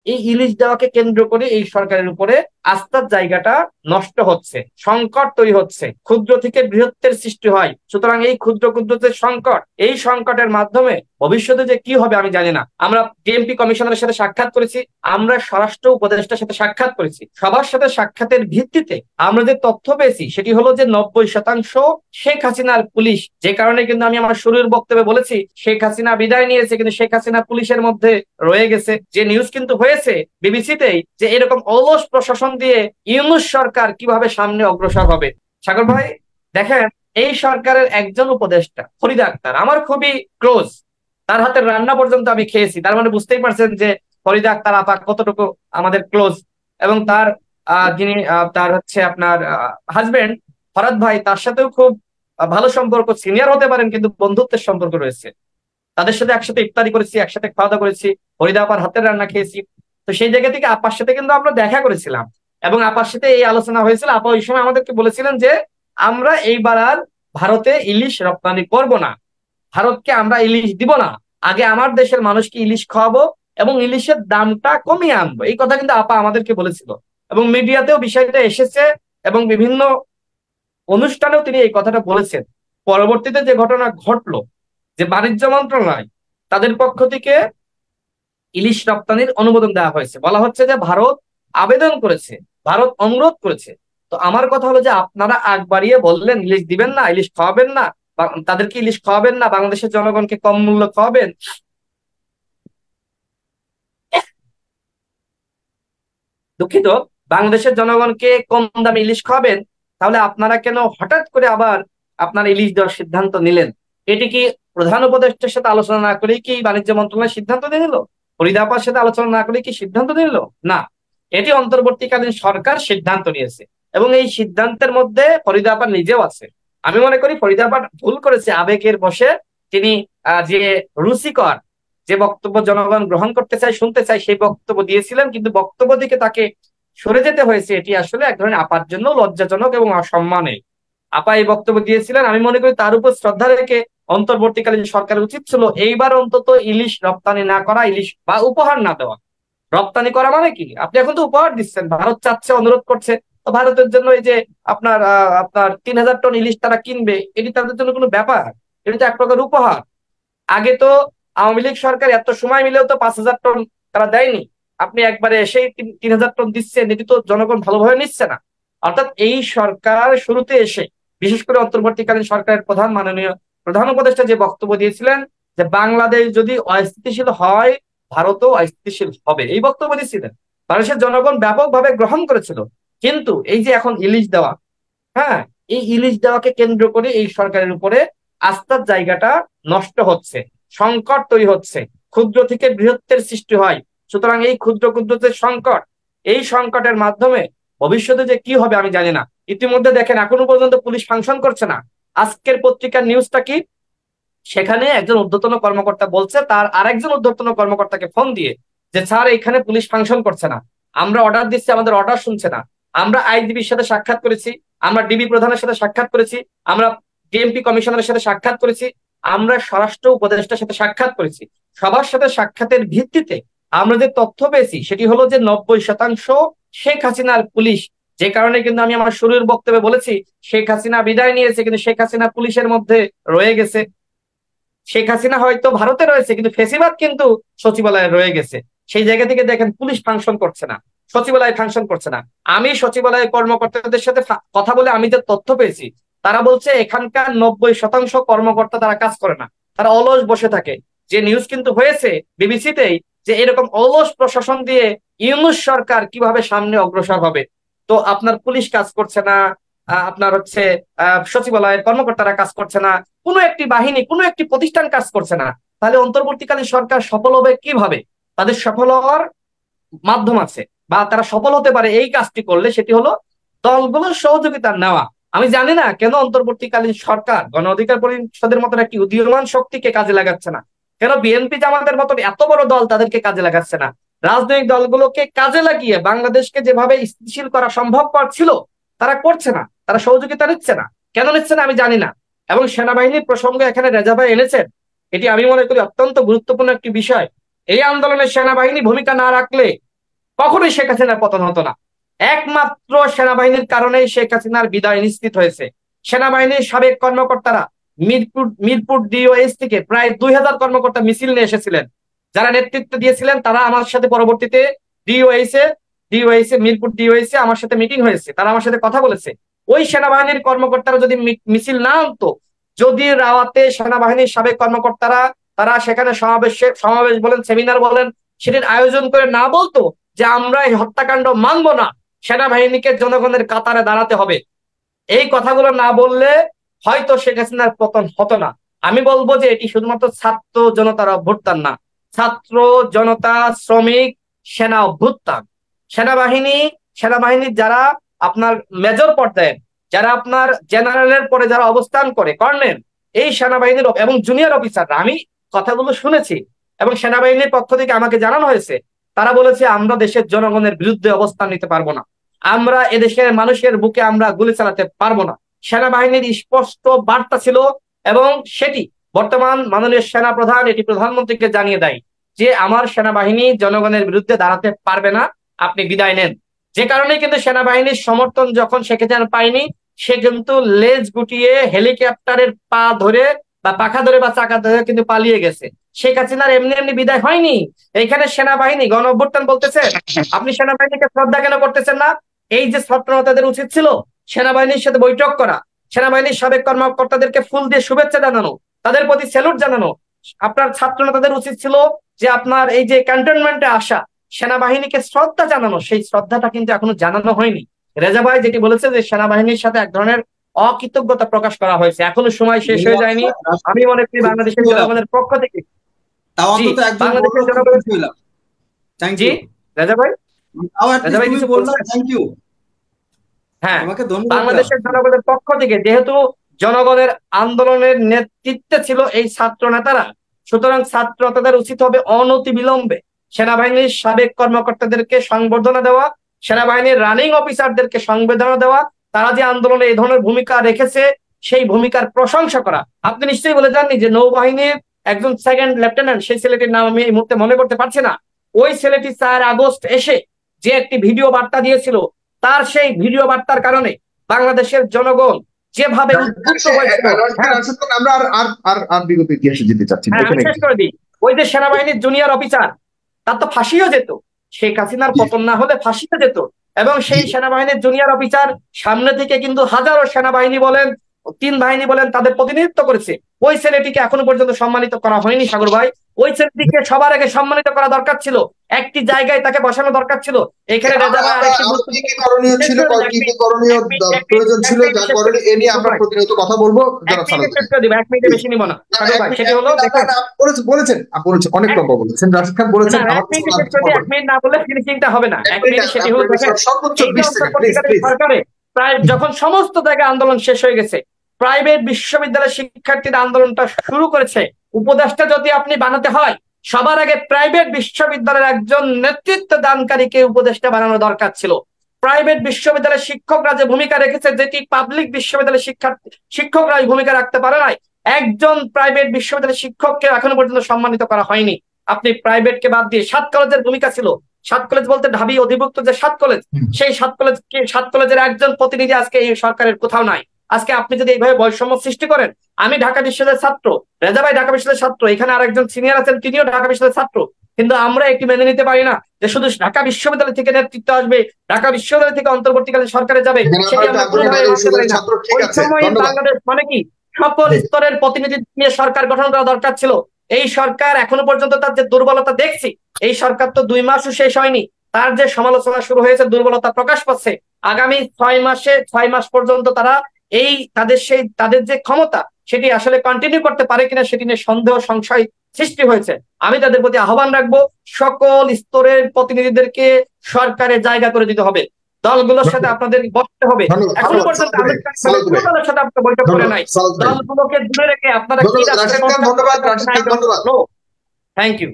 এই ইলিশ দেওয়াকে কেন্দ্র করে এই সরকারের উপরে আস্থার জায়গাটা নষ্ট হচ্ছে, সংকট তৈরি হচ্ছে, ক্ষুদ্র থেকে বৃহত্তের সৃষ্টি হয়। সুতরাং এই ক্ষুদ্র ক্ষুদ্র যে সংকট, এই সংকটের মাধ্যমে ভবিষ্যতে যে কি হবে আমি জানি না। আমরা ডিএমপি কমিশনারের সাথে সাক্ষাৎ করেছি, আমরা স্বরাষ্ট্র উপদেষ্টার সাথে সাক্ষাৎ করেছি। সবার সাথে সাক্ষাতের ভিত্তিতে আমরা যে তথ্য পেয়েছি সেটি হলো যে 90% শেখ হাসিনার পুলিশ, যে কারণে কিন্তু আমি আমার শুরুর বক্তব্যে বলেছি শেখ হাসিনা বিদায় নিয়েছে কিন্তু শেখ হাসিনা পুলিশের মধ্যে রয়ে গেছে। যে নিউজ কিন্তু হয়েছে বিবিসিতেই যে এরকম অলস প্রশাসন দিয়ে ইউনূস সরকার কিভাবে সামনে অগ্রসর হবে। সাগর ভাই দেখেন, এই সরকারের একজন উপদেষ্টা ফরিদা আক্তার আমার খুবই ক্লোজ, তার হাতের রান্না পর্যন্ত আমি খেয়েছি। তার মানে বুঝতেই পারছেন যে ফরিদা আক্তার আপা কতটুকু আমাদের ক্লোজ। এবং তার যিনি তার হচ্ছে আপনার হাজবেন্ড ফরাদ ভাই, তার সাথেও খুব ভালো সম্পর্ক, সিনিয়র হতে পারেন কিন্তু বন্ধুত্বের সম্পর্ক রয়েছে। তাদের সাথে একসাথে ইফতারি করেছি, একসাথে খাওয়া দাওয়া করেছি, ফরিদা আপার হাতের রান্না খেয়েছি। তো সেই জায়গা থেকে আপার সাথে কিন্তু আমরা দেখা করেছিলাম এবং আপার সাথে এই আলোচনা হয়েছিল। আপা ওই সময় আমাদেরকে বলেছিলেন যে আমরা এইবার আর ভারতে ইলিশ রপ্তানি করব না, ভারতকে আমরা ইলিশ দিব না, আগে আমার দেশের মানুষকে ইলিশ খাওয়াবো এবং ইলিশের দামটা কমিয়ে আনবো। এই কথা কিন্তু আপা আমাদেরকে বলেছিল এবং মিডিয়াতেও বিষয়টা এসেছে এবং বিভিন্ন অনুষ্ঠানেও তিনি এই কথাটা বলেছেন। পরবর্তীতে যে ঘটনা ঘটলো, যে বাণিজ্য মন্ত্রণালয় তাদের পক্ষ থেকে ইলিশ রপ্তানির অনুমোদন দেওয়া হয়েছে, বলা হচ্ছে যে ভারত আবেদন করেছে, ভারত অনুরোধ করেছে। তো আমার কথা হলো যে আপনারা আগ বাড়িয়ে বললেন ইলিশ দিবেন না, ইলিশ খাওয়াবেন না, তাদেরকে ইলিশ খাওয়াবেন না, বাংলাদেশের জনগণকে কম মূল্য খাওয়াবেন, দুঃখিত, বাংলাদেশের জনগণকে কম দামে ইলিশ খাওয়াবেন, তাহলে আপনারা কেন হঠাৎ করে আবার আপনারা ইলিশ দেওয়ার সিদ্ধান্ত নিলেন? এটি কি প্রধান উপদেষ্টার সাথে আলোচনা না করেই কি বাণিজ্য মন্ত্রণালয় সিদ্ধান্ত নিয়ে নিল? ফরিদা আপার সাথে আলোচনা না করে কি সিদ্ধান্ত নিল? না, এটি অন্তর্বর্তীকালীন সরকার সিদ্ধান্ত নিয়েছে এবং এই সিদ্ধান্তের মধ্যে ফরিদা আপা নিজেও আছে। আমি মনে করি ফরিদা আপা ভুল করেছে আবেগের বশে। তিনি যে রুচিকর যে বক্তব্য জনগণ গ্রহণ করতে চায়, শুনতে চায়, সেই বক্তব্য দিয়েছিলেন, কিন্তু বক্তব্য থেকে তাকে সরে যেতে হয়েছে। এটি আসলে এক ধরনের আপার জন্য লজ্জাজনক এবং অসম্মানের। আপা এই বক্তব্য দিয়েছিলেন, আমি মনে করি তার উপর শ্রদ্ধা রেখে অন্তর্বর্তীকালীন সরকারের উচিত ছিল এইবার অন্তত ইলিশ রপ্তানি না করা, ইলিশ বা উপহার না দেওয়া। রপ্তানি করা মানে কি, আপনি এখন তো উপহার দিচ্ছেন, ভারত চাচ্ছে, অনুরোধ করছে, তো ভারতের জন্য এই যে আপনার আপনার 3000 টন ইলিশ তারা কিনবে, এটি তাদের জন্য কোনো ব্যাপার? এটি তো এক প্রকার উপহার। আগে তো আওয়ামী লীগ সরকার এত সময় মিলেও তো 5000 টন তারা দেয়নি, আপনি একবারে এসেই 3000 টন দিচ্ছেন, এটি তো জনগণ ভালোভাবে নিচ্ছে না। অর্থাৎ এই সরকার শুরুতে এসে, বিশেষ করে অন্তর্বর্তীকালীন সরকারের প্রধান মাননীয় প্রধান উপদেষ্টা যে বক্তব্য দিয়েছিলেন যে বাংলাদেশ যদি অস্থিতিশীল হয় ভারতও অস্থিতিশীল হবে, এই বক্তব্য দিয়েছিলেন, বাংলাদেশের জনগণ ব্যাপকভাবে গ্রহণ করেছিল। কিন্তু এই যে এখন ইলিশ দেওয়া, হ্যাঁ, এই ইলিশ দেওয়াকে কেন্দ্র করে এই সরকারের উপরে আস্থার জায়গাটা নষ্ট হচ্ছে, সংকট তৈরি হচ্ছে, ক্ষুদ্র থেকে বৃহত্তের সৃষ্টি হয়। সুতরাং এই ক্ষুদ্র ক্ষুদ্র যে সংকট, এই সংকটের মাধ্যমে ভবিষ্যতে যে কি হবে আমি জানি না। ইতিমধ্যে দেখেন এখনো পর্যন্ত পুলিশ ফাংশন করছে না। আজকের পত্রিকার নিউজটা কি, সেখানে একজন ঊর্ধ্বতন কর্মকর্তা বলছে তার আরেকজন ঊর্ধ্বতন কর্মকর্তাকে ফোন দিয়ে যে স্যার এখানে পুলিশ ফাংশন করছে না, আমরা অর্ডার দিচ্ছি, আমাদের অর্ডার শুনছে না। আমরা আইজিবির সাথে সাক্ষাৎ করেছি, আমরা ডিবি প্রধানের সাথে সাক্ষাৎ করেছি, আমরা ডিএমপি কমিশনারের সাথে সাক্ষাৎ করেছি, আমরা স্বরাষ্ট্র উপদেষ্টার সাথে সাক্ষাৎ করেছি। সবার সাথে সাক্ষাতের ভিত্তিতে আমরা যে তথ্য পেয়েছি সেটি হলো যে 90% শেখ হাসিনার পুলিশ, যে কারণে কিন্তু আমি আমার শুরুর বক্তব্যে বলেছি শেখ হাসিনা বিদায় নিয়েছে কিন্তু শেখ হাসিনা পুলিশের মধ্যে রয়ে গেছে। শেখ হাসিনা হয়তো ভারতে রয়েছে কিন্তু ফেসিবাদ কিন্তু সচিবালয়ে রয়ে গেছে। সেই জায়গা থেকে দেখেন পুলিশ ফাংশন করছে না, সচিবালয় ফাংশন করছে না। আমি সচিবালয়ের কর্মকর্তাদের সাথে কথা বলে আমি যে তথ্য পেয়েছি, তারা বলছে এখানকার 90% কর্মকর্তা তারা কাজ করে না, তারা অলস বসে থাকে। যে নিউজ কিন্তু হয়েছে বিবিসিতেই যে এরকম অলস প্রশাসন দিয়ে ইউনূস সরকার কিভাবে সামনে অগ্রসর হবে। তো আপনার পুলিশ কাজ করছে না, আপনার হচ্ছে সচিবালয়ের কর্মকর্তারা কাজ করছে না, কোনো একটি বাহিনী, কোনো একটি প্রতিষ্ঠান কাজ করছে না, তাহলে অন্তর্বর্তীকালীন সরকার সফল হবে কিভাবে? তাদের সফল হওয়ার মাধ্যম আছে, বা তারা সফল হতে পারে এই কাজটি করলে, সেটি হলো দলগুলোর সহযোগিতা নেওয়া। আমি জানি না কেন অন্তর্বর্তীকালীন সরকার গণ অধিকার পরিষদের মতন একটি উদীয়মান শক্তিকে কাজে লাগাচ্ছে না, কেন বিএনপি জামাতের মতন এত বড় দল তাদেরকে কাজে লাগাচ্ছে না। রাজনৈতিক দলগুলোকে কাজে লাগিয়ে বাংলাদেশকে যেভাবে স্থিতিশীল করা সম্ভবপর ছিল তারা করছে না, তারা সহযোগিতা নিচ্ছে না। কেন নিচ্ছে না আমি জানি না। এবং সেনাবাহিনীর প্রসঙ্গ এখানে রেজা ভাই এনেছেন, এটি আমি মনে করি অত্যন্ত গুরুত্বপূর্ণ একটি বিষয়। এই আন্দোলনে সেনাবাহিনী ভূমিকা না রাখলে কখনোই শেখ হাসিনার পতন হতো না। একমাত্র সেনাবাহিনীর কারণেই শেখ হাসিনার বিদায় নিশ্চিত হয়েছে। সেনাবাহিনীর সাবেক কর্মকর্তারা মিরপুর ডিওএস থেকে প্রায় 2000 কর্মকর্তা মিছিল নিয়ে এসেছিলেন। যারা নেতৃত্ব দিয়েছিলেন তারা আমার সাথে পরবর্তীতে মিরপুর ডিওএস আমার সাথে মিটিং হয়েছে, তারা আমার সাথে কথা বলেছে। ওই সেনাবাহিনীর কর্মকর্তারা যদি মিছিল না আনতো, যদি রাওয়াতে সেনাবাহিনীর সাবেক কর্মকর্তারা তারা সেখানে সমাবেশ বলেন, সেমিনার বলেন, সেটির আয়োজন করে না বলতো যে আমরা এই হত্যাকাণ্ড মানব না, সেনাবাহিনীকে জনগণের কাতারে দাঁড়াতে হবে, এই কথাগুলো না বললে হয়তো শেখ হাসিনার পতন হতো না। আমি বলবো যে এটি শুধুমাত্র ছাত্র জনতার অভ্যুত্থান না, ছাত্র জনতা শ্রমিক সেনা অভ্যুত্থান। সেনাবাহিনীর যারা আপনার মেজর পর্যায়ে, যারা আপনার জেনারেলের পরে যারা অবস্থান করে, কর্নেল, এই সেনাবাহিনীর এবং জুনিয়র অফিসাররা, আমি কথাগুলো শুনেছি এবং সেনাবাহিনীর পক্ষ থেকে আমাকে জানানো হয়েছে, তারা বলেছে আমরা দেশের জনগণের বিরুদ্ধে অবস্থান নিতে পারবো না, আমরা এদেশের মানুষের বুকে আমরা গুলি চালাতে পারবো না। সেনাবাহিনীর স্পষ্ট বার্তা ছিল এবং সেটি বর্তমান মাননীয় সেনা প্রধান এটি প্রধানমন্ত্রীকে জানিয়ে দেয় যে আমার সেনাবাহিনী জনগণের বিরুদ্ধে দাঁড়াতে পারবে না, আপনি বিদায় নেন। যে কারণে কিন্তু সেনাবাহিনীর সমর্থন যখন শেখ হাসিনা পায়নি, সে কিন্তু লেজ গুটিয়ে হেলিকপ্টারের পা ধরে বা পাখা ধরে বা চাকা ধরে কিন্তু পালিয়ে গেছে। শেখ হাসিনার এমনি এমনি বিদায় হয়নি। এখানে সেনাবাহিনী গণ অভ্যুত্থান বলতেছে, আপনি সেনাবাহিনীকে শ্রদ্ধা কেন করতেছেন না? এই যে ছাত্র নেতাদের উচিত ছিল সেনাবাহিনীর সাথে বৈঠক করা, সেনাবাহিনীর সাবেক কর্মকর্তাদেরকে ফুল দিয়ে শুভেচ্ছা জানানো, তাদের প্রতি স্যালুট জানানো। আপনার ছাত্র নেতাদের উচিত ছিল যে আপনার এই যে ক্যান্টনমেন্টে আসা, সেনাবাহিনীকে শ্রদ্ধা জানানো, সেই শ্রদ্ধাটা কিন্তু এখনো জানানো হয়নি। রেজা ভাই যেটি বলেছে যে সেনাবাহিনীর সাথে এক ধরনের অকৃতজ্ঞতা প্রকাশ করা হয়েছে, এখনো সময় শেষ হয়ে যায়নি। আমি মনে করি বাংলাদেশের জনগণের পক্ষ থেকে, বাংলাদেশের জনগণের, জি রেজা ভাই, রেজা ভাই কিছু বলছেন? হ্যাঁ, বাংলাদেশের জনগণের পক্ষ থেকে যেহেতু জনগণের আন্দোলনের নেতৃত্বে ছিল এই ছাত্র নেতারা, সুতরাং ছাত্র নেতাদের উচিত হবে অনতি বিলম্বে সেনাবাহিনীর সাবেক কর্মকর্তাদেরকে সংবর্ধনা দেওয়া, সেনাবাহিনীর রানিং অফিসারদেরকে সংবর্ধনা দেওয়া, তারা যে আন্দোলনে এই ধরনের ভূমিকা রেখেছে সেই ভূমিকার প্রশংসা করা। আপনি নিশ্চয়ই বলে জাননি যে নৌবাহিনীর একজন সেকেন্ড লেফটেন্যান্ট, সেই ছেলেটির নাম আমি এই মুহূর্তে মনে করতে পারছি না, ওই ছেলেটি 4 আগস্ট এসে যে একটি ভিডিও বার্তা দিয়েছিল, তার সেই ভিডিও বার্তার কারণে বাংলাদেশের জনগণ যেভাবে উদ্বুদ্ধ হয়েছিল, আমরা আর বিগত ইতিহাসে যেতে চাচ্ছি না, শেষ করে দিই। ওই যে সেনাবাহিনীর জুনিয়র অফিসার, তার তো ফাঁসিও যেত, শেখ হাসিনার পতন না হলে ফাঁসিতে যেত। এবং সেই সেনাবাহিনীর জুনিয়র অফিসার সামনে থেকে কিন্তু হাজারো সেনাবাহিনী বলেন, 3 বাহিনী বলেন, তাদের প্রতিনিধিত্ব করেছে। ওই ছেলেটিকে এখনো পর্যন্ত সম্মানিত করা হয়নি সাগর ভাই। ওই ছেলেটিকে সবার আগে সম্মানিত করা দরকার ছিল, একটি জায়গায় তাকে বসানো দরকার ছিল। এখানে রেজা ভাই আরেকটি করণীয় ছিল, করণীয় প্রয়োজন ছিল, যার কারণে এ নিয়ে আমরা প্রতিনিয়ত কথা বলবো। 1 মিনিটে বেশি নিব না সাগর ভাই। সেটি হলো বলেছেন অনেক কথা বলেছেন, রাশিদ খান বলেছেন 1 মিনিট না বললে ফিনিশিংটা হবে না। 1 মিনিট সেটি হলো সর্বোচ্চ 20 সেকেন্ড সরকারে প্রায় যখন সমস্ত জায়গায় আন্দোলন শেষ হয়ে গেছে, প্রাইভেট বিশ্ববিদ্যালয়ের শিক্ষার্থীরা আন্দোলনটা শুরু করেছে। উপদেষ্টা যদি আপনি বানাতে হয়, সবার আগে প্রাইভেট বিশ্ববিদ্যালয়ের একজন নেতৃত্ব দানকারীকে উপদেষ্টা বানানো দরকার ছিল। প্রাইভেট বিশ্ববিদ্যালয়ের শিক্ষকরা যে ভূমিকা রেখেছে, যেটি পাবলিক বিশ্ববিদ্যালয়ের শিক্ষকরা ভূমিকা রাখতে পারে নাই, একজন প্রাইভেট বিশ্ববিদ্যালয়ের শিক্ষককে এখনো পর্যন্ত সম্মানিত করা হয়নি। আপনি প্রাইভেটকে বাদ দিয়ে 7 কলেজের ভূমিকা ছিল। 7 কলেজ বলতে ঢাবি অধিভুক্ত যে 7 কলেজ, সেই 7 কলেজের একজন প্রতিনিধি আজকে এই সরকারের কোথাও নাই। আজকে আপনি যদি এইভাবে বৈষম্য সৃষ্টি করেন, আমি ঢাকা বিশ্ববিদ্যালয়ের ছাত্র, রেজা ভাই ঢাকা বিশ্ববিদ্যালয়ের ছাত্র, এখানে আরেকজন সিনিয়র আছেন তিনিও ঢাকা বিশ্ববিদ্যালয়ের ছাত্র, কিন্তু আমরা একটি মেনে নিতে পারি না যে শুধু ঢাকা বিশ্ববিদ্যালয় থেকে নেতৃত্ব আসবে, ঢাকা বিশ্ববিদ্যালয় থেকে অন্তর্বর্তীকালীন সরকারে যাবে, সেটি আমরা কোনোভাবে মানতে পারি না। ওই সময় বাংলাদেশ মানে কি সকল স্তরের প্রতিনিধি নিয়ে সরকার গঠন করা দরকার ছিল। এই সরকার এখনো পর্যন্ত তার যে দুর্বলতা দেখছি, এই সরকার তো 2 মাসও শেষ হয়নি, তার যে সমালোচনা শুরু হয়েছে, দুর্বলতা প্রকাশ পাচ্ছে। আগামী 6 মাস পর্যন্ত তারা এই তাদের যে ক্ষমতা সেটি আসলে কন্টিনিউ করতে পারে কিনা সেটি নিয়ে সন্দেহ সংশয় সৃষ্টি হয়েছে। আমি তাদের প্রতি আহ্বান রাখবো, সকল স্তরের প্রতিনিধিদেরকে সরকারের জায়গা করে দিতে হবে, দলগুলোর সাথে আপনাদের বসতে হবে। এখনো পর্যন্ত দলের সাথে আপনার বৈঠক করে নাই, দলগুলোকে দূরে রেখে আপনারা কি ধন্যবাদ। Thank you.